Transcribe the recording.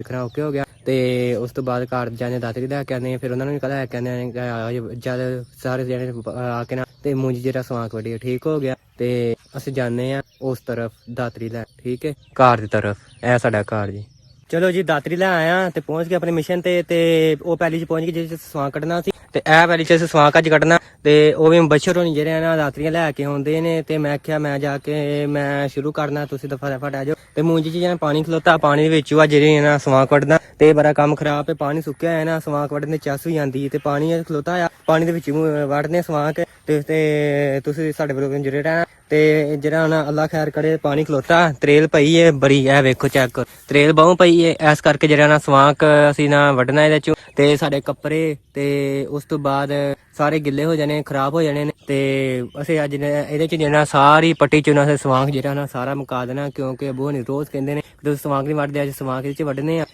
ਦੇਖਣਾ ਓਕੇ ਹੋ ਗਿਆ। ਤੇ ਉਸ ਤੋਂ ਬਾਅਦ ਘਰ ਜਾਣੇ ਦਾਤਰੀ ਲੈ ਕੇ ਆਉਂਦੇ, ਫਿਰ ਉਹਨਾਂ ਨੂੰ ਵੀ ਲੈ ਕੇ ਆਉਂਦੇ ਜਦ ਸਾਰੇ ਜਣੇ ਆ ਕੇ ਨਾ ਤੇ ਮੂੰਜ ਜਿਹੜਾ ਸਵਾਂਕ ਵੱਢੀ ਠੀਕ ਹੋ ਗਿਆ। ਤੇ ਅਸੀਂ ਜਾਂਦੇ ਆ ਉਸ ਤਰਫ ਦਾਤਰੀ ਲੈ, ਠੀਕ ਹੈ, ਘਰ ਦੀ ਤਰਫ। ਇਹ ਸਾਡਾ ਘਰ ਜੀ। ਚਲੋ ਜੀ ਦਾਤਰੀ ਲੈ ਆਇਆ ਤੇ ਪਹੁੰਚ ਗਏ ਆਪਣੇ ਮਿਸ਼ਨ ਤੇ ਉਹ ਪੈਲੀ 'ਚ ਪਹੁੰਚ ਗਏ ਜਿਹਦੇ 'ਚ ਸਵਾਂਕ ਕੱਢਣਾ ਸੀ। ਤੇ ਇਹ ਪੈਲੀ 'ਚ ਸਵਾਂਕ ਅੱਜ ਕੱਢਣਾ ਤੇ ਉਹ ਵੀ ਬਸ਼ਰ ਹੋਣੀ ਜਿਹੜੇ ਆ ਨਾ ਦਾਤਰੀਆਂ ਲੈ ਕੇ ਆਉਂਦੇ ਨੇ। ਤੇ ਮੈਂ ਕਿਹਾ ਮੈਂ ਜਾ ਕੇ ਮੈਂ ਸ਼ੁਰੂ ਕਰਨਾ, ਤੁਸੀਂ ਤਾਂ ਫਟਾਫਟ ਆ ਜਾਓ। ਤੇ ਮੂੰਜ 'ਚ ਜਿਹੜਾ ਪਾਣੀ ਖਲੋਤਾ, ਪਾਣੀ ਦੇ ਵਿੱਚ ਆ ਜਿਹੜੇ ਨਾ ਸਵਾਂਕ ਵੱਢਣਾ ਤੇ ਬੜਾ ਕੰਮ ਖਰਾਬ ਹੈ। ਪਾਣੀ ਸੁੱਕਿਆ ਹੈ ਨਾ, ਸਵਾਂਕ ਵੱਢਣ ਦੀ ਚੱਸ ਵੀ ਆਉਂਦੀ ਤੇ ਪਾਣੀ ਖਲੋਤਾ ਆ, ਪਾਣੀ ਦੇ ਵਿੱਚ ਵੱਢਦੇ ਸਵਾਂਕ। ਤੇ ਤੁਸੀਂ ਸਾਡੇ ਬਲੋਗ ਜੁੜੇ ਰਹਿਣਾ। ਤੇ ਜਿਹੜਾ ਨਾ ਅੱਲਾ ਖੈਰ ਕਰੇ, ਪਾਣੀ ਖਲੋਤਾ, ਤਰੇਲ ਪਈ ਹੈ ਬੜੀ, ਇਹ ਵੇਖੋ ਚੈੱਕ ਕਰੋ, ਤਰੇਲ ਬਹੁ ਪਈ ਹੈ। ਇਸ ਕਰਕੇ ਜਿਹੜਾ ਨਾ ਸਵਾਂਕ ਅਸੀਂ ਨਾ ਵੱਢਣਾ ਇਹਦੇ ਚੋਂ। ਤੇ ਸਾਡੇ ਕੱਪੜੇ ਤੇ ਉਸ ਤੋਂ ਬਾਅਦ ਸਾਰੇ ਗਿੱਲੇ ਹੋ ਜਾਣੇ, ਖਰਾਬ ਹੋ ਜਾਣੇ ਨੇ। ਤੇ ਅਸੀਂ ਅੱਜ ਇਹਦੇ ਚ ਜਿਹੜਾ ਸਾਰੀ ਪੱਟੀ ਚੋਂ ਨਾ ਸਵਾਂਕ ਜਿਹੜਾ ਨਾ ਸਾਰਾ ਮੁਕਾ ਦੇਣਾ, ਕਿਉਂਕਿ ਅਬੂ ਹਣੀ ਰੋਜ਼ ਕਹਿੰਦੇ ਨੇ ਤੁਸੀਂ ਸਵਾਂਕ ਨਹੀਂ ਵੱਢਦੇ, ਅੱਜ ਸਵਾਂਕ ਇਹਦੇ ਚ ਵੱਢਣੇ ਆ।